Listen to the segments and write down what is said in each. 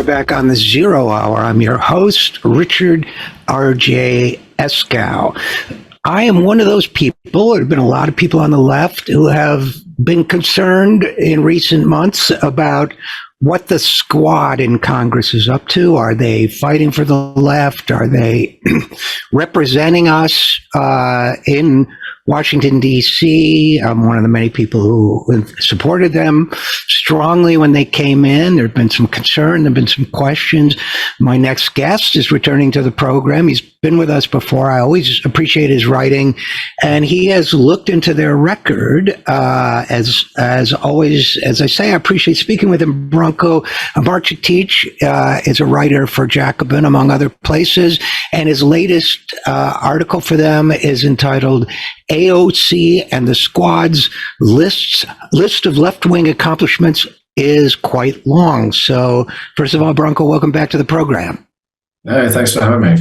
are back on the Zero Hour. I'm your host, Richard RJ Eskow. I am one of those people, there have been a lot of people on the left who have been concerned in recent months about what the squad in Congress is up to. Are they fighting for the left? Are they representing us in Washington, D.C.? I'm one of the many people who supported them strongly when they came in. There have been some concern. There have been some questions. My next guest is returning to the program. He's been with us before. I always appreciate his writing. And he has looked into their record. As always, as I say, I appreciate speaking with him. Branko Marcetic is a writer for Jacobin, among other places. And his latest article for them is entitled AOC and the Squad's list of left-wing accomplishments is quite long. So, first of all, Branko, welcome back to the program. Hey, thanks for having me.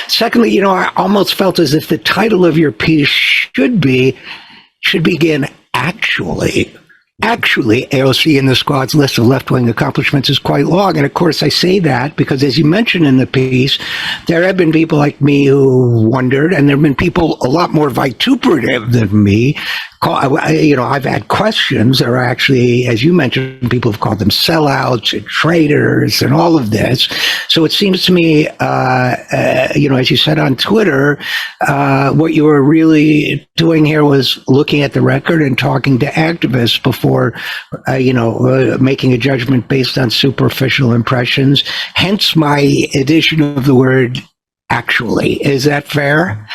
Secondly, I almost felt as if the title of your piece should begin actually, AOC and the Squad's list of left-wing accomplishments is quite long. And of course, I say that because, as you mentioned in the piece, there have been people like me who wondered, and there have been people a lot more vituperative than me. I've had questions. There are actually, as you mentioned, people have called them sellouts and traitors and all of this. So it seems to me, as you said on Twitter, what you were really doing here was looking at the record and talking to activists before, making a judgment based on superficial impressions. Hence my addition of the word actually. Is that fair?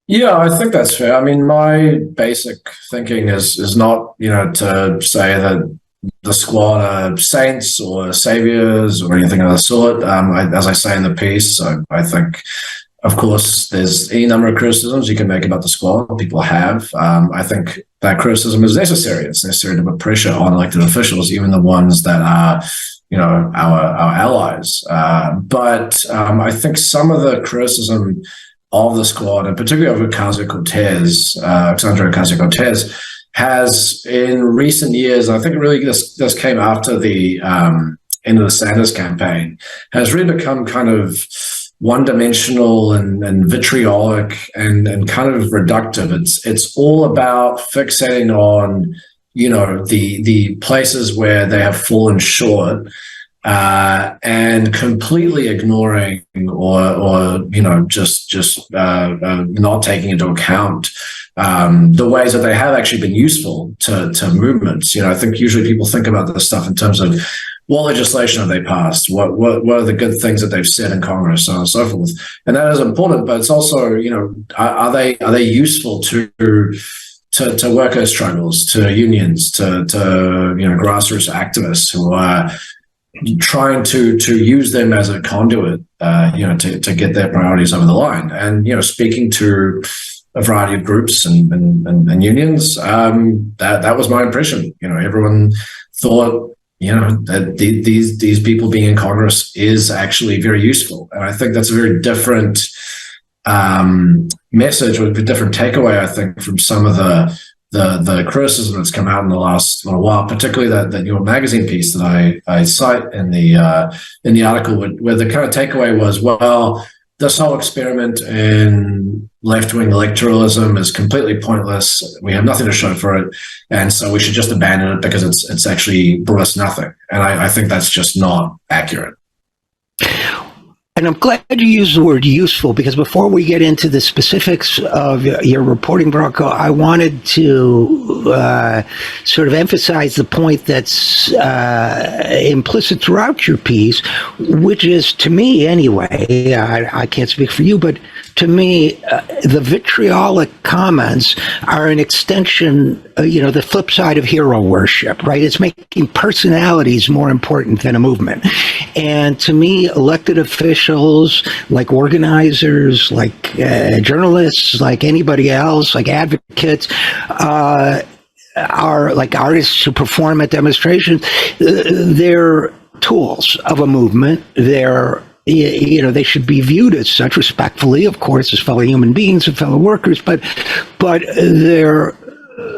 Yeah, I think that's fair. I mean, my basic thinking is not, to say that the Squad are saints or saviors or anything of the sort. As I say in the piece, I think, of course, there's any number of criticisms you can make about the Squad. People have. I think that criticism is necessary. It's necessary to put pressure on elected officials, even the ones that are, our allies. But I think some of the criticism of the Squad, and particularly over Alexandria Ocasio-Cortez, has in recent years, I think really this came after the end of the Sanders campaign, has really become kind of one-dimensional and vitriolic and kind of reductive. It's all about fixating on, the places where they have fallen short, and completely ignoring or just not taking into account the ways that they have actually been useful to movements. I think usually people think about this stuff in terms of what legislation have they passed, what are the good things that they've said in Congress, so on and so forth. And that is important, but it's also, are they useful to worker struggles, to unions, to grassroots activists who are trying to use them as a conduit, to get their priorities over the line. And, speaking to a variety of groups and unions, that was my impression. Everyone thought, that these people being in Congress is actually very useful. And I think that's a very different message, or a different takeaway, I think, from some of the criticism that's come out in the last little while, particularly that your magazine piece that I cite in the article, where the kind of takeaway was, well, this whole experiment in left-wing electoralism is completely pointless. We have nothing to show for it, and so we should just abandon it because it's actually brought us nothing. And I think that's just not accurate. And I'm glad you used the word useful, because before we get into the specifics of your reporting, Branko, I wanted to sort of emphasize the point that's implicit throughout your piece, which is, to me anyway, I can't speak for you, but to me, the vitriolic comments are an extension, the flip side of hero worship, right? It's making personalities more important than a movement. And to me, elected officials, like organizers, like journalists, like anybody else, like advocates, are like artists who perform at demonstrations. They're tools of a movement. They're they should be viewed as such, respectfully, of course, as fellow human beings and fellow workers, but they're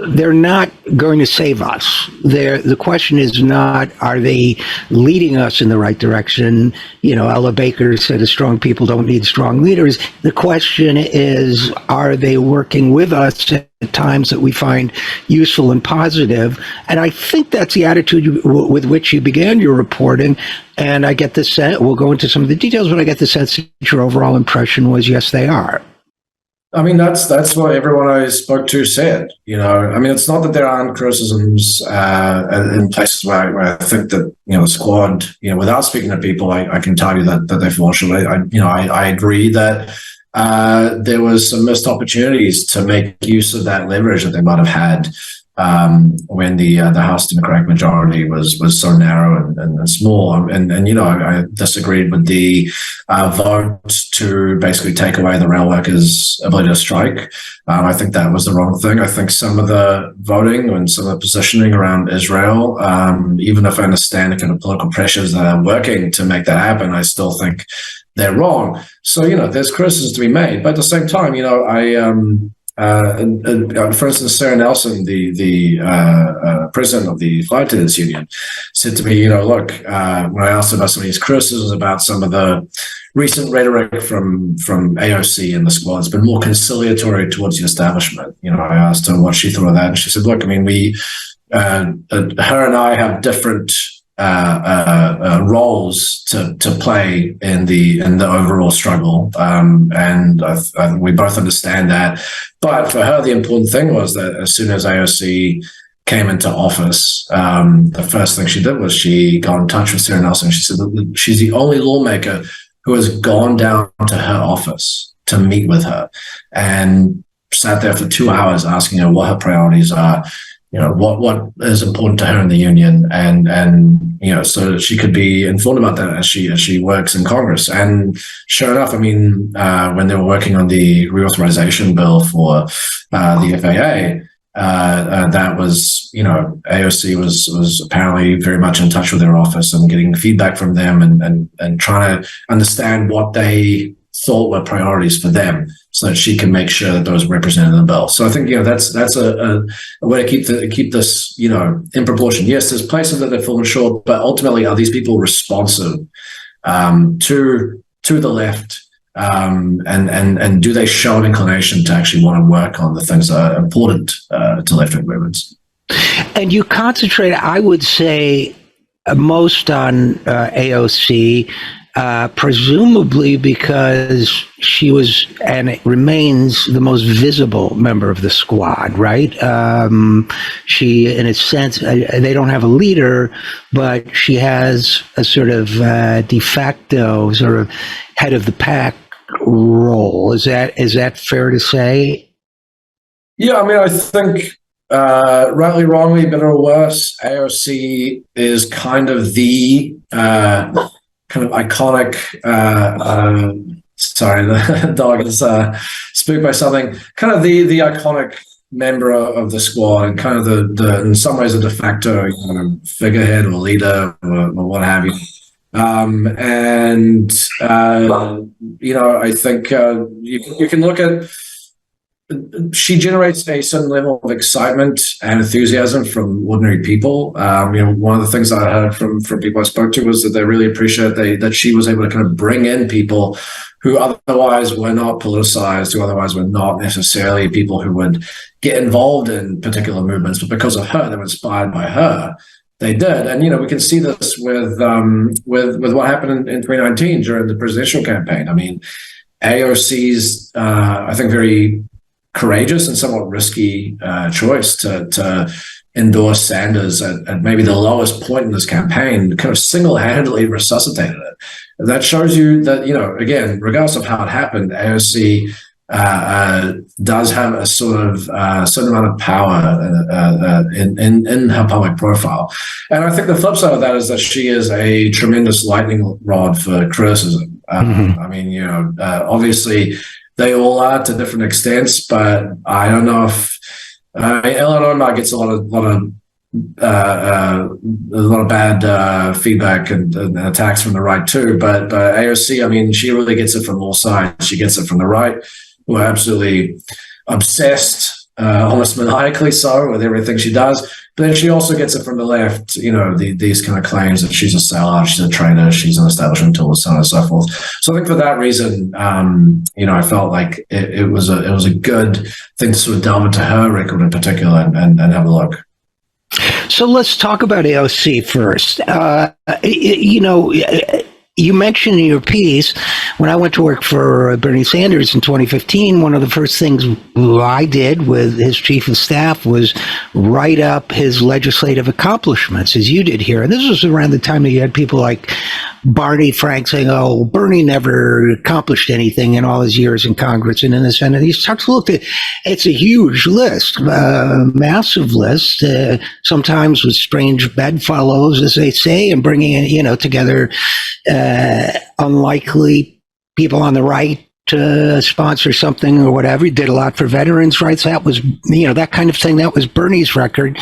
they're not going to save us. The question is not, are they leading us in the right direction? Ella Baker said, strong people don't need strong leaders. The question is, are they working with us at times that we find useful and positive? And I think that's the attitude with which you began your reporting. And I get the sense, we'll go into some of the details, but I get the sense that your overall impression was, yes, they are. I mean, that's what everyone I spoke to said. I mean, it's not that there aren't criticisms in places where I think that the squad, without speaking to people, I can tell you that they fall short. I agree that there was some missed opportunities to make use of that leverage that they might have had when the House Democratic majority was so narrow and small. And I disagreed with the vote to basically take away the rail workers' ability to strike. I think that was the wrong thing. I think some of the voting and some of the positioning around Israel, even if I understand the kind of political pressures that are working to make that happen, I still think they're wrong. So, there's criticisms to be made. But at the same time, for instance, Sarah Nelson, the president of the Flight Attendants Union, said to me, look, when I asked about some of these criticisms about some of the recent rhetoric from AOC and the squad, it's been more conciliatory towards the establishment. I asked her what she thought of that, and she said, look, I mean, her and I have different roles to play in the overall struggle, and we both understand that. But for her, the important thing was that as soon as AOC came into office, the first thing she did was she got in touch with Sarah Nelson. She said that she's the only lawmaker who has gone down to her office to meet with her and sat there for 2 hours asking her what her priorities are, what is important to her in the union, and so that she could be informed about that as she works in Congress. And sure enough, I mean, when they were working on the reauthorization bill for the FAA, that was, AOC was apparently very much in touch with their office and getting feedback from them and trying to understand what they thought were priorities for them, so that she can make sure that those were represented in the bill. So I think that's a way to keep this in proportion. Yes, there's places that they've fallen short, but ultimately, are these people responsive to the left, and do they show an inclination to actually want to work on the things that are important to left-wing movements? And you concentrate, I would say, most on AOC. Presumably because she was and it remains the most visible member of the squad, right? She, in a sense, they don't have a leader, but she has a sort of de facto sort of head of the pack role. Is that fair to say? Yeah, I mean, I think rightly, wrongly, better or worse, AOC is kind of the kind of iconic, sorry, the dog is spooked by something, kind of the iconic member of the squad, and kind of the in some ways a de facto figurehead or leader or what have you. I think you can look at, she generates a certain level of excitement and enthusiasm from ordinary people. One of the things I heard from people I spoke to was that they really appreciate that she was able to kind of bring in people who otherwise were not politicized, who otherwise were not necessarily people who would get involved in particular movements, but because of her, they were inspired by her. They did, and we can see this with what happened in 2019 during the presidential campaign. I mean, AOC's I think very courageous and somewhat risky choice to endorse Sanders at maybe the lowest point in this campaign, kind of single-handedly resuscitated it. And that shows you that, again, regardless of how it happened, AOC does have a sort of certain amount of power in her public profile. And I think the flip side of that is that she is a tremendous lightning rod for criticism. I mean, obviously, they all are to different extents, but I don't know if Eleanor gets a lot of bad feedback and attacks from the right too. But AOC, I mean, she really gets it from all sides. She gets it from the right, who are absolutely obsessed almost maniacally so with everything she does. But then she also gets it from the left, these kind of claims that she's a sellout, she's a traitor, she's an establishment tool, so on and so forth. So I think for that reason, I felt like it was a good thing to sort of delve into her record in particular and have a look. So let's talk about AOC first. You mentioned in your piece, when I went to work for Bernie Sanders in 2015, one of the first things I did with his chief of staff was write up his legislative accomplishments, as you did here. And this was around the time that you had people like Barney Frank saying, oh, Bernie never accomplished anything in all his years in Congress and in the Senate. He starts to look at it's a huge list, massive list, sometimes with strange bedfellows, as they say, and bringing together unlikely people on the right to sponsor something or whatever. He did a lot for veterans' rights. That was, that kind of thing. That was Bernie's record.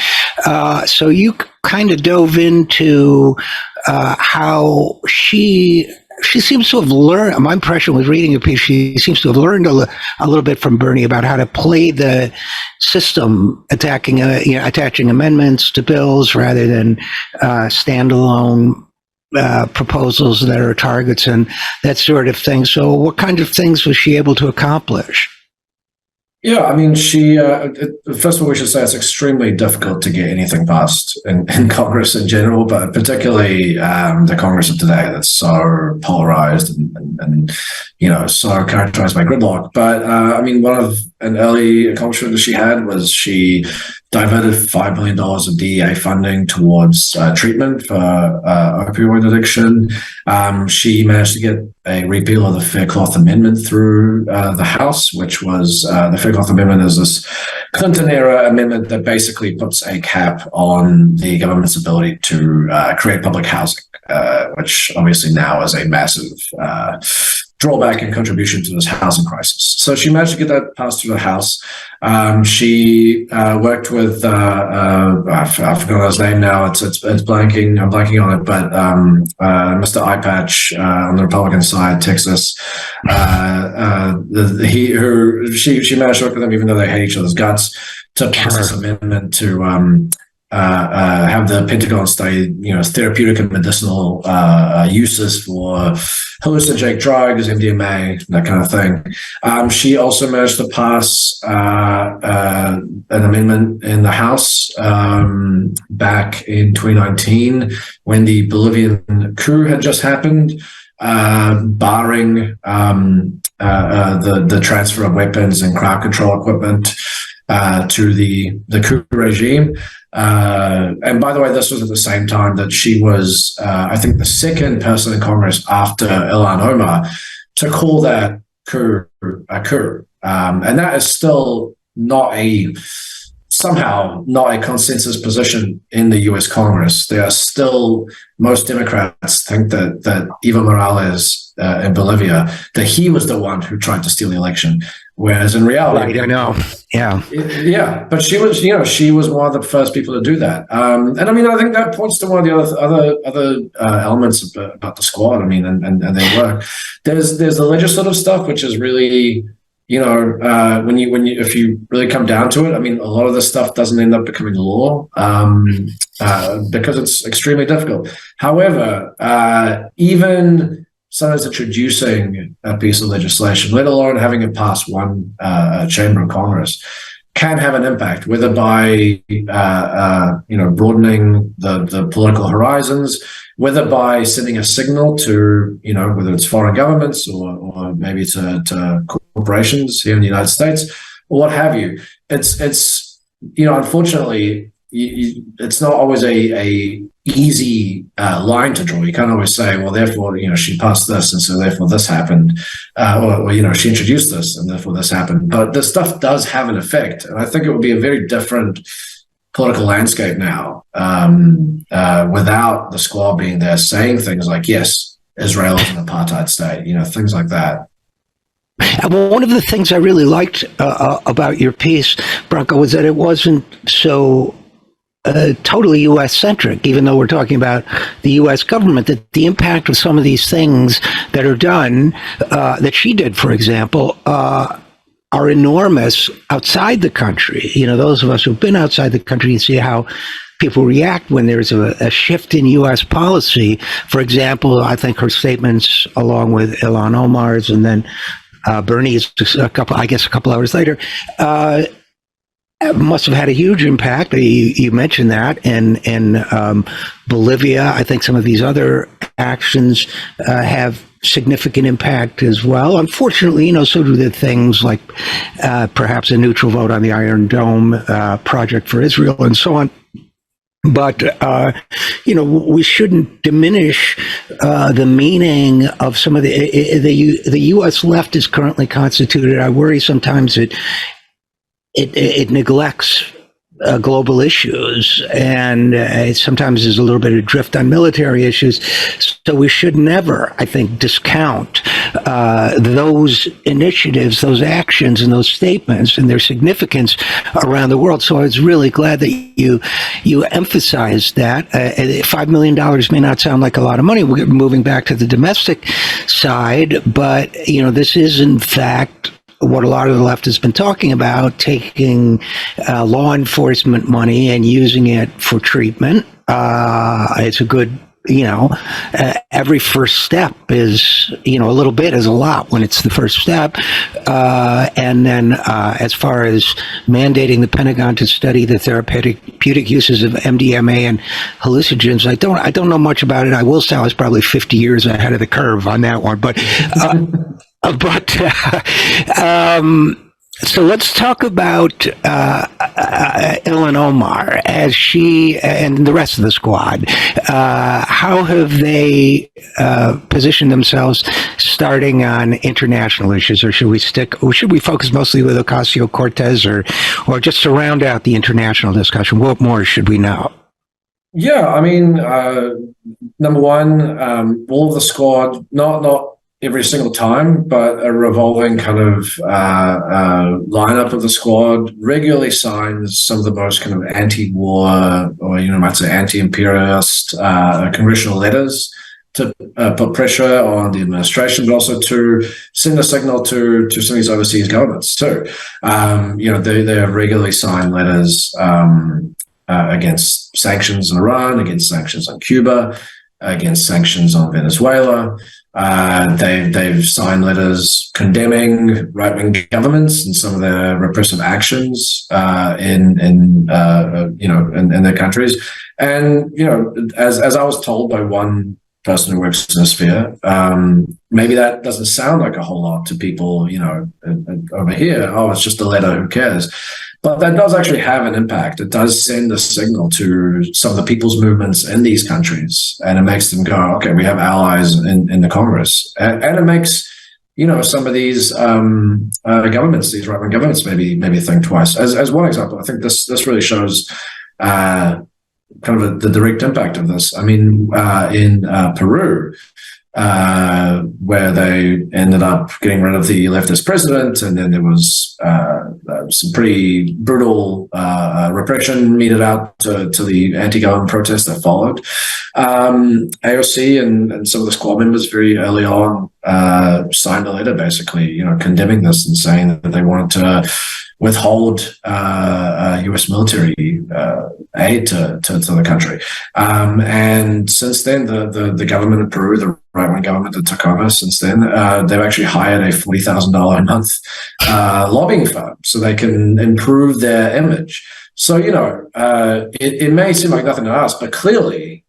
So you kind of dove into how she seems to have learned. My impression was reading your piece. She seems to have learned a little bit from Bernie about how to play the system, attaching amendments to bills rather than standalone proposals that are targets and that sort of thing. So what kind of things was she able to accomplish? Yeah, I mean, she, first of all, we should say it's extremely difficult to get anything passed in Congress in general, but particularly the Congress of today that's so polarized and so characterized by gridlock. But I mean, one of an early accomplishment that she had was she diverted $5 million of DEA funding towards treatment for opioid addiction. She managed to get a repeal of the Fair Cloth Amendment through the House, which was the Fair Cloth Amendment is this Clinton-era amendment that basically puts a cap on the government's ability to create public housing, which obviously now is a massive drawback and contribution to this housing crisis. So she managed to get that passed through the House. She worked with I forgot his name now. It's blanking. I'm blanking on it. But Mr. Eyepatch on the Republican side, Texas. She managed to work with them, even though they hate each other's guts, to pass this amendment to have the Pentagon study, therapeutic and medicinal uses for hallucinogenic drugs, MDMA, that kind of thing. She also managed to pass an amendment in the House back in 2019 when the Bolivian coup had just happened, barring the transfer of weapons and crowd control equipment to the coup regime. And by the way, this was at the same time that she was, I think, the second person in Congress after Ilhan Omar to call that coup a coup. And that is still somehow not a consensus position in the US Congress. There are still, most Democrats think that Evo Morales in Bolivia, that he was the one who tried to steal the election. Whereas in reality, right, I know. Yeah. Yeah. But she was one of the first people to do that. And I mean, I think that points to one of the other elements about the squad. I mean, and their work. There's the legislative stuff, which is really, if you really come down to it, I mean, a lot of this stuff doesn't end up becoming law because it's extremely difficult. However, even sometimes introducing a piece of legislation, let alone having it pass one chamber of Congress, can have an impact, whether by broadening the political horizons, whether by sending a signal to whether it's foreign governments or maybe to corporations here in the United States or what have you. It's unfortunately it's not always a easy line to draw. You can't always say, well, therefore, she passed this, and so therefore this happened, or she introduced this, and therefore this happened. But this stuff does have an effect, and I think it would be a very different political landscape now without the squad being there saying things like, yes, Israel is an apartheid state, things like that. Well, one of the things I really liked about your piece, Branko, was that it wasn't so totally U.S.-centric, even though we're talking about the U.S. government, that the impact of some of these things that are done, that she did, for example, are enormous outside the country. Those of us who've been outside the country see how people react when there's a shift in U.S. policy. For example, I think her statements, along with Ilhan Omar's, and then Bernie's a couple hours later, must have had a huge impact. You mentioned that, and Bolivia. I think some of these other actions have significant impact as well. Unfortunately, so do the things like perhaps a neutral vote on the Iron Dome project for Israel and so on. But, we shouldn't diminish the meaning of some of the U.S. left is currently constituted. I worry sometimes it neglects global issues, and sometimes there's a little bit of drift on military issues. So we should never, I think, discount those initiatives, those actions, and those statements and their significance around the world. So I was really glad that you emphasized that. $5 million may not sound like a lot of money. We're moving back to the domestic side, but this is in fact what a lot of the left has been talking about, taking law enforcement money and using it for treatment. It's a good, every first step is, a little bit is a lot when it's the first step. And then as far as mandating the Pentagon to study the therapeutic uses of MDMA and hallucinogens, I don't know much about it. I will say I was probably 50 years ahead of the curve on that one, but so let's talk about Ilhan Omar as she and the rest of the squad. How have they positioned themselves starting on international issues, or should we focus mostly with Ocasio-Cortez, or just to round out the international discussion? What more should we know? Yeah, I mean, number one, all of the squad, not every single time, but a revolving kind of lineup of the squad regularly signs some of the most kind of anti-war, or might say anti-imperialist congressional letters to put pressure on the administration, but also to send a signal to some of these overseas governments too. They have regularly signed letters against sanctions on Iran, against sanctions on Cuba, against sanctions on Venezuela. They've signed letters condemning right-wing governments and some of their repressive actions in their countries. And as I was told by one person who works in the sphere, maybe that doesn't sound like a whole lot to people, over here. Oh, it's just a letter, who cares? But that does actually have an impact. It does send a signal to some of the people's movements in these countries, and it makes them go, okay, we have allies in the Congress. And it makes, some of these governments, these right-wing governments, maybe think twice. As one example, I think this really shows kind of the direct impact of this. I mean, in Peru, where they ended up getting rid of the leftist president, and then there was some pretty brutal repression meted out to the anti-government protests that followed. AOC and some of the squad members very early on signed a letter basically, condemning this and saying that they wanted to withhold U.S. military aid to the country. And since then, the government of Peru, the right-wing government that took over since then, they've actually hired a $40,000 a month lobbying firm so they can improve their image. So, it may seem like nothing to us, but clearly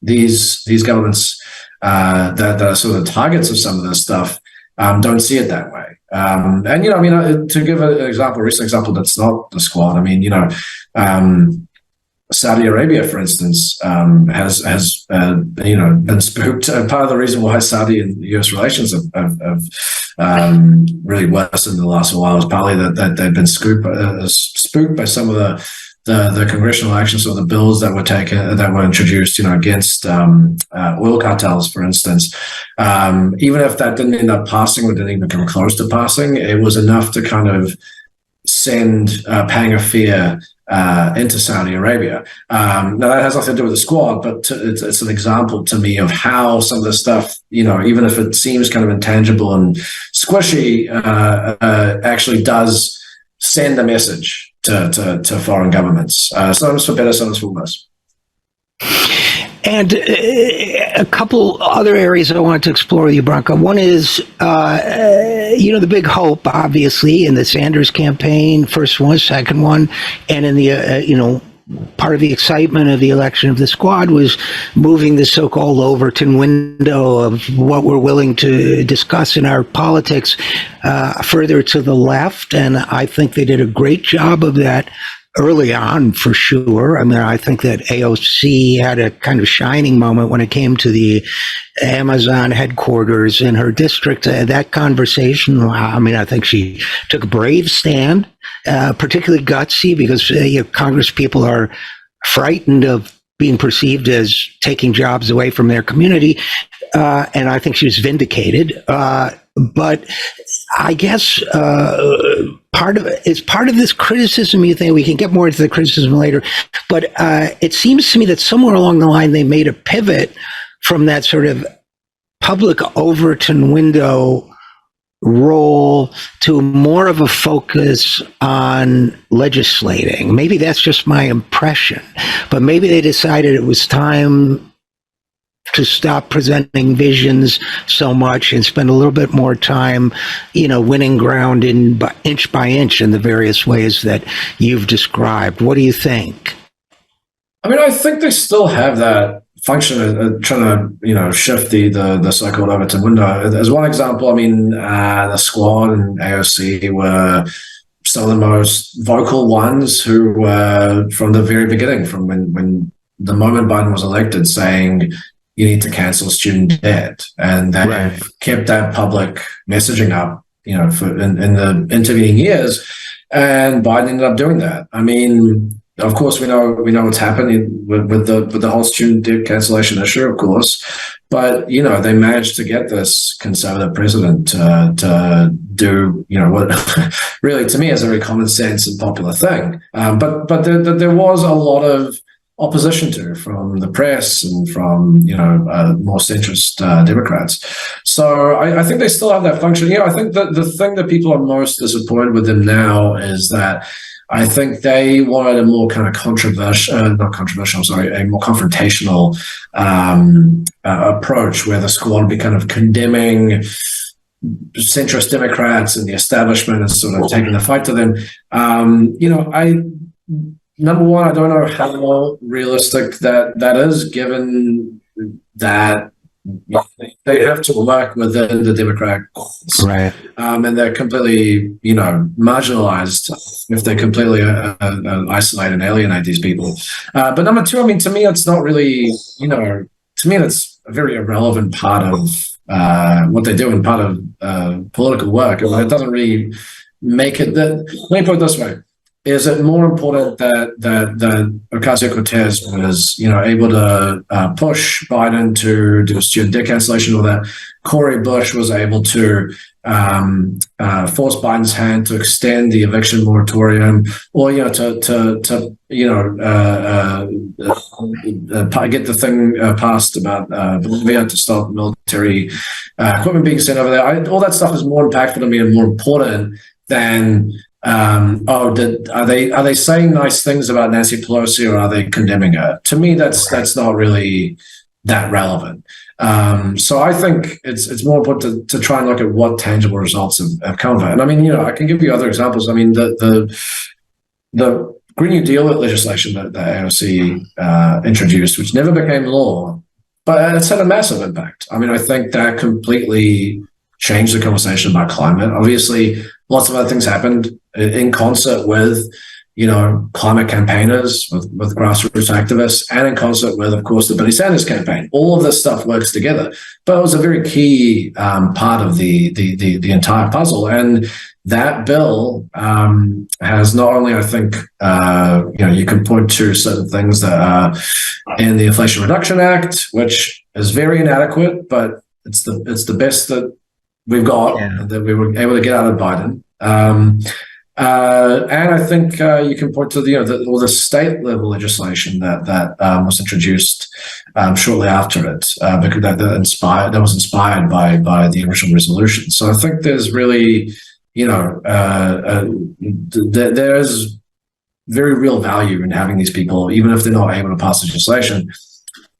these governments that are sort of targets of some of this stuff don't see it that way. To give an example, a recent example that's not the squad, Saudi Arabia, for instance, has been spooked. Part of the reason why Saudi and U.S. relations have really worsened in the last while is partly that they've been spooked by some of the congressional actions or the bills that were introduced, against oil cartels, for instance. Even if that didn't end up passing or didn't even come close to passing, it was enough to kind of send pang of fear into Saudi Arabia. Now that has nothing to do with the squad, but it's an example to me of how some of this stuff, even if it seems kind of intangible and squishy, actually does send a message to foreign governments. Sometimes for better, sometimes for worse. And a couple other areas I wanted to explore with you, Branko. One is, the big hope, obviously, in the Sanders campaign, first one, second one, and in the, part of the excitement of the election of the squad was moving the so-called Overton window of what we're willing to discuss in our politics further to the left. And I think they did a great job of that early on, for sure. I mean, I think that AOC had a kind of shining moment when it came to the Amazon headquarters in her district. That conversation, I mean, I think she took a brave stand, particularly gutsy, because Congress people are frightened of being perceived as taking jobs away from their community. And I think she was vindicated. But I guess part of this criticism. You think we can get more into the criticism later, but it seems to me that somewhere along the line they made a pivot from that sort of public Overton window role to more of a focus on legislating. Maybe that's just my impression, but maybe they decided it was time to stop presenting visions so much and spend a little bit more time, winning ground inch by inch in the various ways that you've described. What do you think? I mean, I think they still have that function of trying to, shift the so-called Overton window. As one example, I mean, the squad and AOC were some of the most vocal ones who were from the very beginning, from when the moment Biden was elected, saying, you need to cancel student debt. And they've kept that public messaging up, for in the intervening years. And Biden ended up doing that. I mean, of course, we know what's happening with the whole student debt cancellation issue, of course. But, they managed to get this conservative president to do, what really to me is a very common sense and popular thing. But there was a lot of opposition to from the press and from more centrist Democrats. So I think they still have that function. I think that the thing that people are most disappointed with them now is that I think they wanted a more kind of a more confrontational approach, where the squad would be kind of condemning centrist Democrats and the establishment and sort of taking the fight to them. Number one, I don't know how realistic that is, given that they have to work within the Democratic cause. Right. And they're completely, marginalized if they completely isolate and alienate these people. But number two, I mean, to me, it's not really, to me, that's a very irrelevant part of what they do and part of political work. I mean, it doesn't really make it that. Let me put it this way. Is it more important that Ocasio-Cortez was, able to push Biden to do student debt cancellation, or that Cori Bush was able to force Biden's hand to extend the eviction moratorium, or get the thing passed about Bolivia to stop military equipment being sent over there? All that stuff is more impactful to me and more important than. Are they saying nice things about Nancy Pelosi, or are they condemning her? To me, that's not really that relevant. So I think it's more important to try and look at what tangible results have come of it. And I mean, I can give you other examples. I mean, the Green New Deal legislation that AOC introduced, which never became law, but it's had a massive impact. I mean, I think that completely changed the conversation about climate. Obviously, lots of other things happened in concert with, climate campaigners, with grassroots activists, and in concert with, of course, the Bernie Sanders campaign. All of this stuff works together, but it was a very key part of the entire puzzle. And that bill has not only, I think, you can point to certain things that are in the Inflation Reduction Act, which is very inadequate, but it's the best that we've got, that we were able to get out of Biden. And I think you can point to all the state level legislation that was introduced shortly after it, because that was inspired by the original resolution. So I think there's really, there's very real value in having these people, even if they're not able to pass legislation,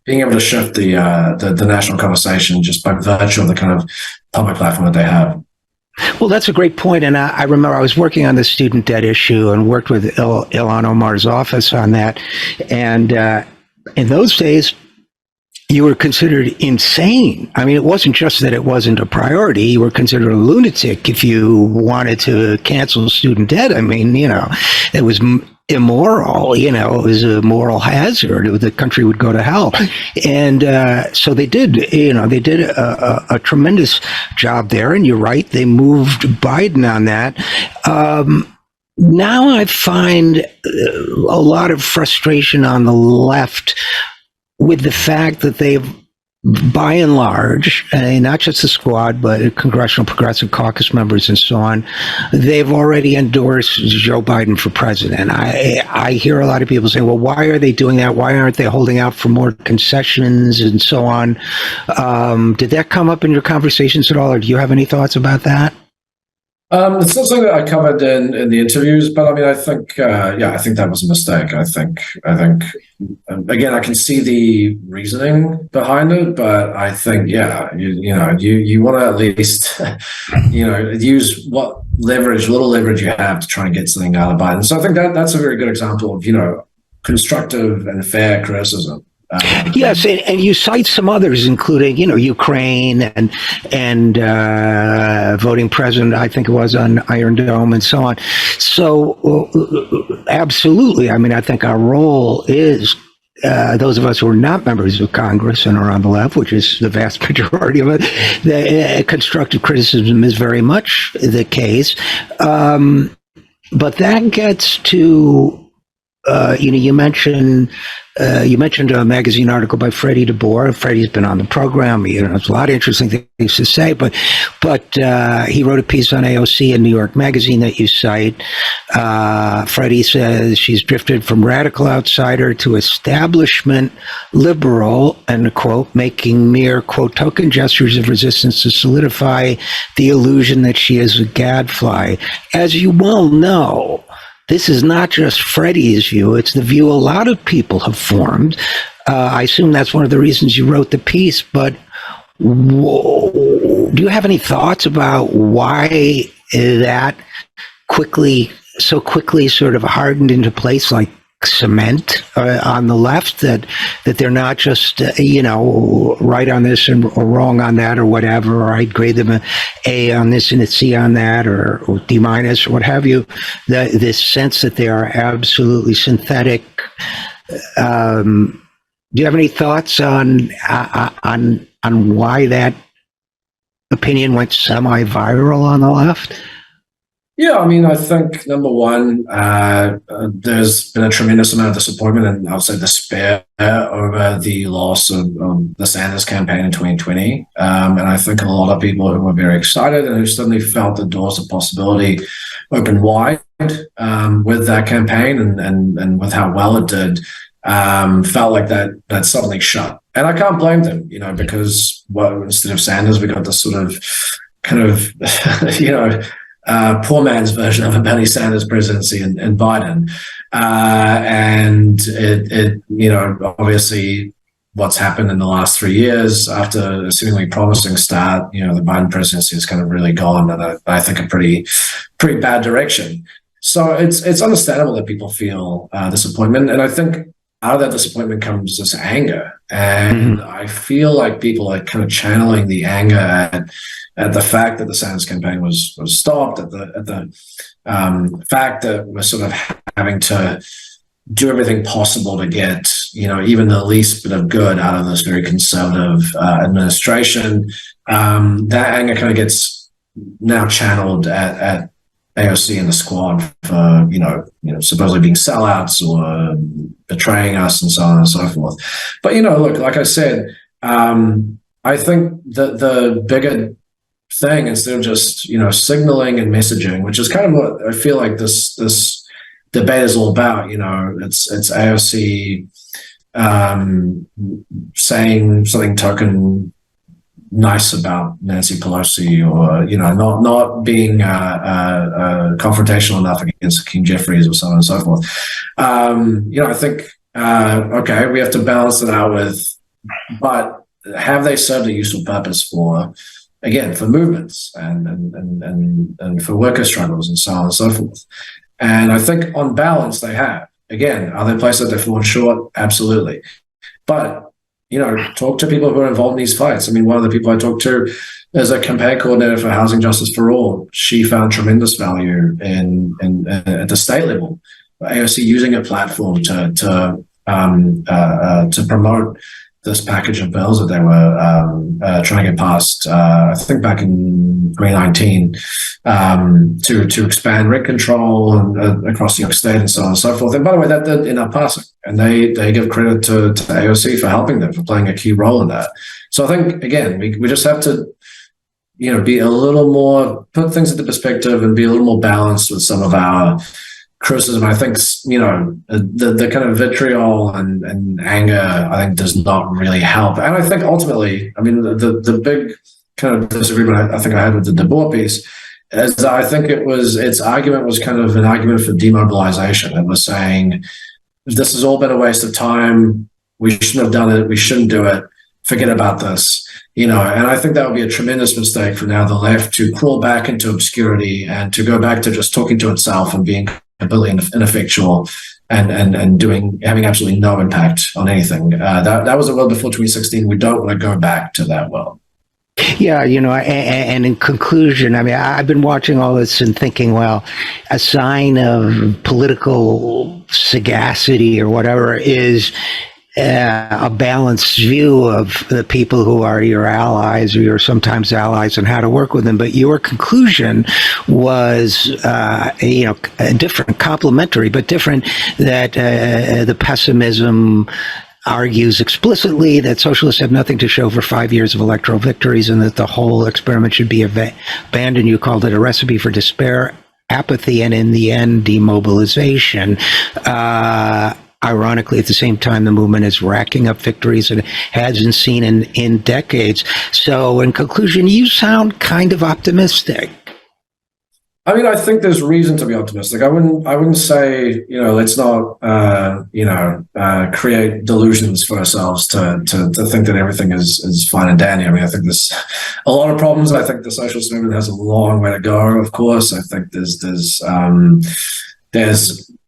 being able to shift the national conversation just by virtue of the kind of public platform that they have. Well, that's a great point. And I remember I was working on the student debt issue and worked with Ilhan Omar's office on that. And in those days, you were considered insane. I mean, it wasn't just that it wasn't a priority. You were considered a lunatic if you wanted to cancel student debt. I mean, it was immoral, it was a moral hazard. The country would go to hell. And so they did, they did a tremendous job there. And you're right, they moved Biden on that. Now I find a lot of frustration on the left with the fact that they've, by and large, not just the squad, but Congressional Progressive Caucus members and so on, they've already endorsed Joe Biden for president. I hear a lot of people saying, well, why are they doing that? Why aren't they holding out for more concessions and so on? Did that come up in your conversations at all, or do you have any thoughts about that? It's not something that I covered in the interviews, but I mean, I think that was a mistake. I think again, I can see the reasoning behind it, but I think, you want to at least, use what little leverage you have to try and get something out of Biden. So I think that's a very good example of, constructive and fair criticism. Yes, and you cite some others, including Ukraine and voting president, I think it was, on Iron Dome and so on. So absolutely, I mean, I think our role is those of us who are not members of Congress and are on the left, which is the vast majority of it. The constructive criticism is very much the case, but that gets to. You mentioned a magazine article by Freddie DeBoer. Freddie's been on the program. There's a lot of interesting things to say, but he wrote a piece on AOC in New York Magazine that you cite. Freddie says she's drifted from radical outsider to establishment liberal, and quote, making mere, quote, token gestures of resistance to solidify the illusion that she is a gadfly. As you well know, this is not just Freddie's view, it's the view a lot of people have formed. I assume that's one of the reasons you wrote the piece, but do you have any thoughts about why that so quickly sort of hardened into place like cement on the left, that they're not just right on this and or wrong on that or whatever, or I'd grade them an A on this and a C on that, or D minus or what have you, this sense that they are absolutely synthetic. Do you have any thoughts on why that opinion went semi-viral on the left? Yeah, I mean, I think number one, there's been a tremendous amount of disappointment and I'll say despair over the loss of the Sanders campaign in 2020. And I think a lot of people who were very excited and who suddenly felt the doors of possibility open wide with that campaign and with how well it did, felt like that suddenly shut. And I can't blame them, because instead of Sanders, we got this sort of kind of, poor man's version of a Bernie Sanders presidency in Biden. And it obviously what's happened in the last 3 years after a seemingly promising start, the Biden presidency has kind of really gone in I think a pretty bad direction. So it's understandable that people feel disappointment. And I think out of that disappointment comes this anger. And I feel like people are kind of channeling the anger at the fact that the Sanders campaign was stopped, at the fact that we're sort of having to do everything possible to get, even the least bit of good out of this very conservative administration. That anger kind of gets now channeled at AOC and the squad for, supposedly being sellouts or betraying us and so on and so forth. But, look, like I said, I think the bigger thing instead of just, signaling and messaging, which is kind of what I feel like this debate is all about. It's AOC saying something token nice about Nancy Pelosi, or not being confrontational enough against King Jeffries, or so on and so forth. I think okay, we have to balance it out with, but have they served a useful purpose for movements and for worker struggles and so on and so forth? And I think on balance they have. Again, are there places that they've fallen short? Absolutely. But talk to people who are involved in these fights. I mean, one of the people I talked to is a campaign coordinator for Housing Justice for All. She found tremendous value in at the state level, AOC using a platform to promote this package of bills that they were trying to get passed, I think back in 2019, to expand rent control and, across New York State and so on and so forth. And by the way, that did end up passing, and they give credit to AOC for helping them, for playing a key role in that. So I think, again, we just have to, be a little more, put things into perspective and be a little more balanced with some of our criticism. I think, the kind of vitriol and anger, I think, does not really help. And I think ultimately, I mean, the big kind of disagreement I think I had with the DeBoer piece is that I think its argument was kind of an argument for demobilization. It was saying, this has all been a waste of time. We shouldn't have done it. We shouldn't do it. Forget about this. And I think that would be a tremendous mistake for now the left to crawl back into obscurity and to go back to just talking to itself and being completely ineffectual and having absolutely no impact on anything. That was the world before 2016. We don't want to go back to that world. Yeah, and in conclusion, I mean, I've been watching all this and thinking, well, a sign of political sagacity or whatever is a balanced view of the people who are your allies or your sometimes allies and how to work with them. But your conclusion was, different, complementary, but different, that the pessimism argues explicitly that socialists have nothing to show for 5 years of electoral victories and that the whole experiment should be abandoned. You called it a recipe for despair, apathy, and in the end, demobilization. Ironically, at the same time, the movement is racking up victories it hasn't seen in decades. So in conclusion, you sound kind of optimistic. I mean, I think there's reason to be optimistic. I wouldn't say, let's not, create delusions for ourselves to think that everything is fine and dandy. I mean, I think there's a lot of problems. I think the socialist movement has a long way to go. Of course, I think there's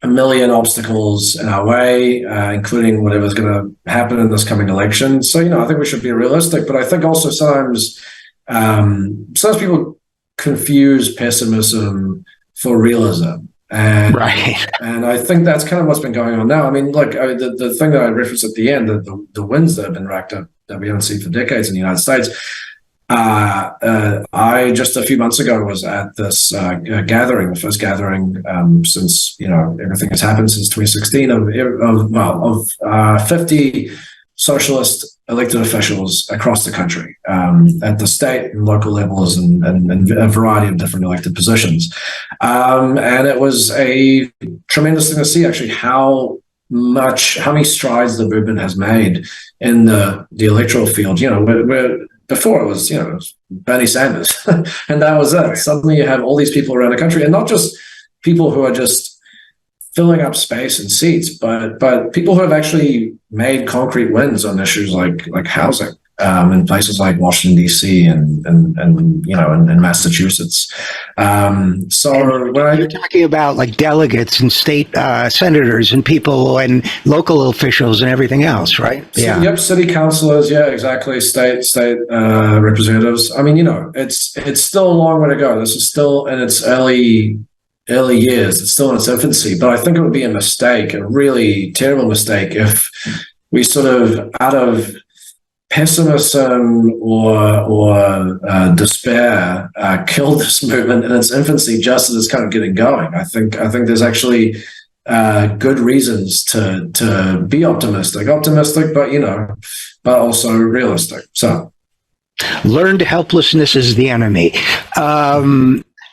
a million obstacles in our way, including whatever's going to happen in this coming election. So, I think we should be realistic. But I think also sometimes people confuse pessimism for realism. And, right. And I think that's kind of what's been going on now. I mean, look, the thing that I referenced at the end, the wins that have been racked up that we haven't seen for decades in the United States. I just a few months ago was at this gathering, the first gathering since everything has happened since 2016 of 50 socialist elected officials across the country at the state and local levels and a variety of different elected positions, and it was a tremendous thing to see actually how many strides the movement has made in the electoral field. Before it was, Bernie Sanders, and that was it. Suddenly you have all these people around the country, and not just people who are just filling up space and seats, but people who have actually made concrete wins on issues like housing in places like Washington D.C. and Massachusetts. So when you're talking about like delegates and state senators and people and local officials and everything else, right? Yeah. Yep. City councilors. Yeah, exactly. State representatives. I mean, it's still a long way to go. This is still in its early years. It's still in its infancy, but I think it would be a mistake, a really terrible mistake, if we sort of, out of pessimism or despair, killed this movement in its infancy just as it's kind of getting going. I think there's actually good reasons to be optimistic, but also realistic. So. Learned helplessness is the enemy.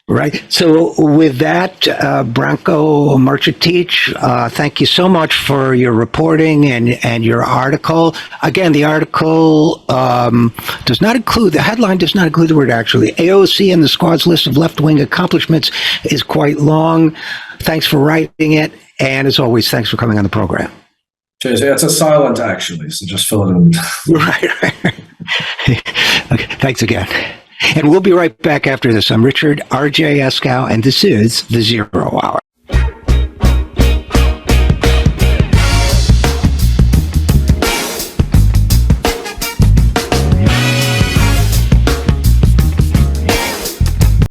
Right. So with that, Branko Marcetic, thank you so much for your reporting and your article. Again, the article does not include, the headline does not include the word actually. AOC and the squad's list of left-wing accomplishments is quite long. Thanks for writing it. And as always, thanks for coming on the program. Cheers. Yeah, it's a silent actually, so just fill it in. Right. Okay, thanks again. And we'll be right back after this. I'm Richard RJ Eskow, and this is the Zero Hour.